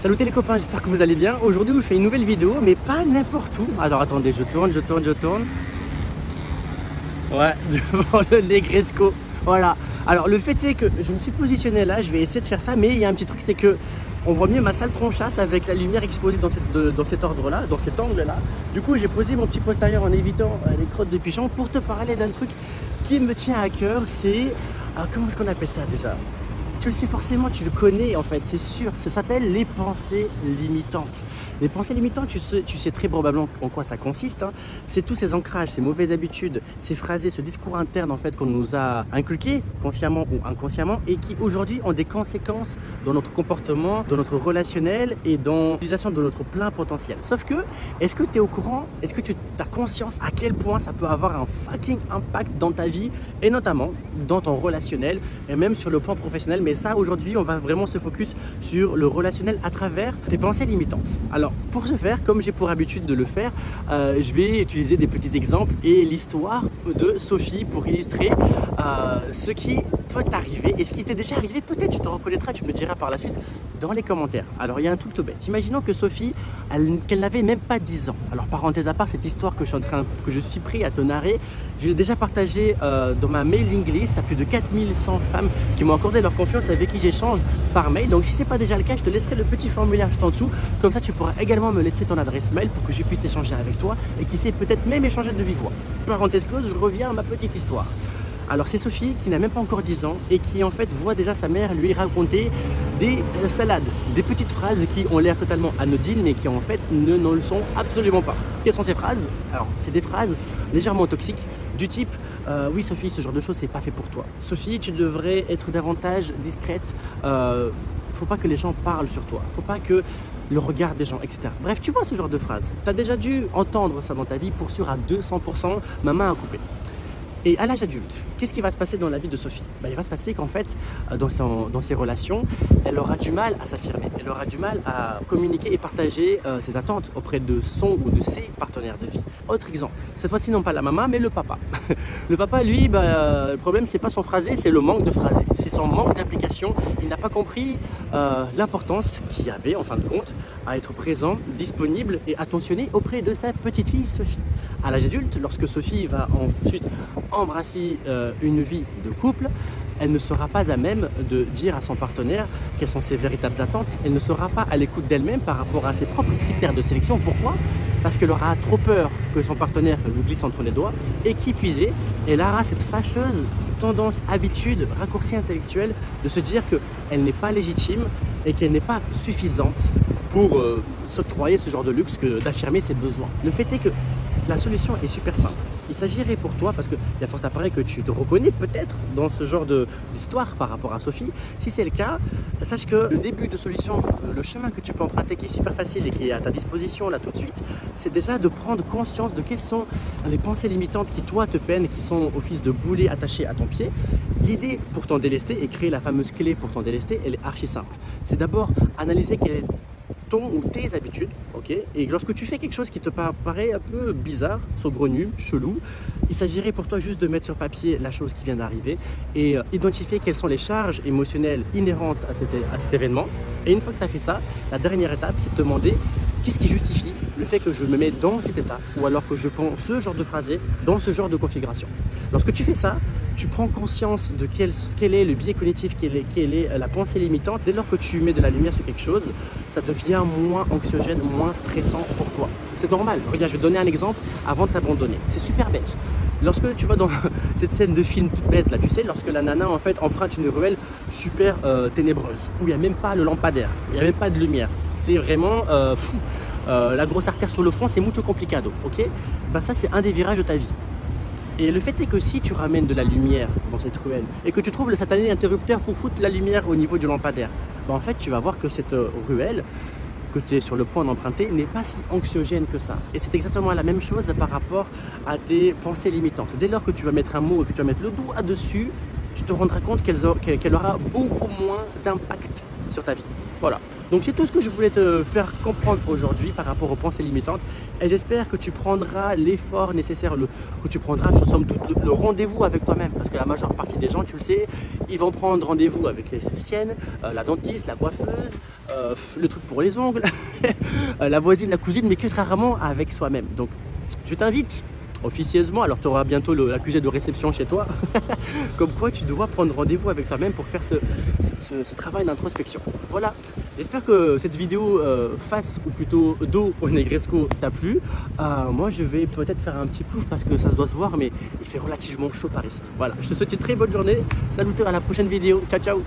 Salut les copains, j'espère que vous allez bien. Aujourd'hui, je vous fais une nouvelle vidéo, mais pas n'importe où. Alors attendez, je tourne. Ouais, devant le Negresco. Voilà. Alors le fait est que je me suis positionné là, je vais essayer de faire ça, mais il y a un petit truc, c'est que on voit mieux ma sale tronchasse avec la lumière exposée dans cet ordre-là, dans cet angle-là. Du coup, j'ai posé mon petit postérieur en évitant les crottes de pigeon pour te parler d'un truc qui me tient à cœur. C'est comment est-ce qu'on appelle ça déjà? Tu le sais forcément, tu le connais en fait, c'est sûr. Ça s'appelle les pensées limitantes. Les pensées limitantes, tu sais très probablement en quoi ça consiste. Hein. C'est tous ces ancrages, ces mauvaises habitudes, ces phrasés, ce discours interne en fait qu'on nous a inculqué, consciemment ou inconsciemment, et qui aujourd'hui ont des conséquences dans notre comportement, dans notre relationnel et dans l'utilisation de notre plein potentiel. Sauf que, est-ce que tu es au courant, est-ce que tu as conscience à quel point ça peut avoir un fucking impact dans ta vie et notamment dans ton relationnel et même sur le plan professionnel. Mais ça, aujourd'hui, on va vraiment se focus sur le relationnel à travers les pensées limitantes. Alors, pour ce faire, comme j'ai pour habitude de le faire, je vais utiliser des petits exemples et l'histoire de Sophie pour illustrer ce qui peut t'arriver et ce qui t'est déjà arrivé. Peut-être tu te reconnaîtras, tu me diras par la suite dans les commentaires. Alors, il y a un truc tout bête. Imaginons que Sophie, qu'elle n'avait même pas 10 ans. Alors, parenthèse à part, cette histoire que je suis prêt à te narrer, je l'ai déjà partagée dans ma mailing list à plus de 4100 femmes qui m'ont accordé leur confiance, avec qui j'échange par mail. Donc si ce n'est pas déjà le cas, je te laisserai le petit formulaire juste en dessous. Comme ça, tu pourras également me laisser ton adresse mail pour que je puisse échanger avec toi et qui sait peut-être même échanger de vive voix. Parenthèse close, je reviens à ma petite histoire. Alors c'est Sophie qui n'a même pas encore 10 ans et qui en fait voit déjà sa mère lui raconter des salades, des petites phrases qui ont l'air totalement anodines mais qui en fait ne le sont absolument pas. Quelles sont ces phrases? Alors c'est des phrases légèrement toxiques du type oui Sophie, ce genre de choses c'est pas fait pour toi. Sophie, tu devrais être davantage discrète, faut pas que les gens parlent sur toi, faut pas que le regard des gens, etc. Bref, tu vois ce genre de phrases. Tu as déjà dû entendre ça dans ta vie pour sûr à 200%, ma main à couper. Et à l'âge adulte, qu'est-ce qui va se passer dans la vie de Sophie? Il va se passer qu'en fait, dans ses relations, elle aura du mal à s'affirmer, elle aura du mal à communiquer et partager ses attentes auprès de son ou de ses partenaires de vie. Autre exemple, cette fois-ci non pas la maman, mais le papa. Le papa, lui, le problème, c'est pas son phrasé, c'est le manque de phrasé. C'est son manque d'implication. Il n'a pas compris l'importance qu'il y avait, en fin de compte, à être présent, disponible et attentionné auprès de sa petite fille Sophie. À l'âge adulte, lorsque Sophie va ensuite embrasser une vie de couple, elle ne sera pas à même de dire à son partenaire quelles sont ses véritables attentes. Elle ne sera pas à l'écoute d'elle-même par rapport à ses propres critères de sélection. Pourquoi? Parce qu'elle aura trop peur que son partenaire lui glisse entre les doigts et qui puise, elle aura cette fâcheuse tendance, habitude, raccourci intellectuel de se dire qu'elle n'est pas légitime et qu'elle n'est pas suffisante pour s'octroyer ce genre de luxe que d'affirmer ses besoins. Le fait est que la solution est super simple. Il s'agirait pour toi, parce qu'il y a fort à parier que tu te reconnais peut-être dans ce genre d'histoire par rapport à Sophie. Si c'est le cas, sache que le début de solution, le chemin que tu peux emprunter qui est super facile et qui est à ta disposition là tout de suite, c'est déjà de prendre conscience de quelles sont les pensées limitantes qui toi te peinent, qui sont au fils de boulets attachés à ton pied. L'idée pour t'en délester et créer la fameuse clé pour t'en délester, elle est archi simple. C'est d'abord analyser quelle est ton ou tes habitudes, ok? Et lorsque tu fais quelque chose qui te paraît un peu bizarre, saugrenu, chelou, il s'agirait pour toi juste de mettre sur papier la chose qui vient d'arriver et identifier quelles sont les charges émotionnelles inhérentes à cet événement. Et une fois que tu as fait ça, la dernière étape, c'est de te demander qu'est-ce qui justifie le fait que je me mets dans cet état ou alors que je prends ce genre de phrasé dans ce genre de configuration. Lorsque tu fais ça, tu prends conscience de quel est le biais cognitif, quelle est la pensée limitante. Dès lors que tu mets de la lumière sur quelque chose, ça devient moins anxiogène, moins stressant pour toi. C'est normal. Regarde, je vais te donner un exemple avant de t'abandonner. C'est super bête. Lorsque tu vas dans cette scène de film toute bête, là, tu sais, lorsque la nana en fait emprunte une ruelle super ténébreuse, où il n'y a même pas le lampadaire, il n'y a même pas de lumière. C'est vraiment la grosse artère sur le front, c'est mucho complicado, ok? Ça, c'est un des virages de ta vie. Et le fait est que si tu ramènes de la lumière dans cette ruelle et que tu trouves le satané interrupteur pour foutre la lumière au niveau du lampadaire, en fait tu vas voir que cette ruelle que tu es sur le point d'emprunter n'est pas si anxiogène que ça. Et c'est exactement la même chose par rapport à tes pensées limitantes. Dès lors que tu vas mettre un mot et que tu vas mettre le doigt dessus, tu te rendras compte qu'elle aura beaucoup moins d'impact sur ta vie. Voilà. Donc c'est tout ce que je voulais te faire comprendre aujourd'hui par rapport aux pensées limitantes. Et j'espère que tu prendras l'effort nécessaire, que tu prendras somme toute le rendez-vous avec toi-même. Parce que la majeure partie des gens, tu le sais, ils vont prendre rendez-vous avec l'esthéticienne, la dentiste, la coiffeuse, le truc pour les ongles, la voisine, la cousine, mais que rarement avec soi-même. Donc je t'invite officieusement, alors tu auras bientôt l'accusé de réception chez toi, comme quoi tu dois prendre rendez-vous avec toi-même pour faire ce travail d'introspection. Voilà, j'espère que cette vidéo face ou plutôt dos au Negresco t'a plu. Moi je vais peut-être faire un petit plouf parce que ça se doit se voir, mais il fait relativement chaud par ici. Voilà, je te souhaite une très bonne journée, salut à la prochaine vidéo, ciao ciao.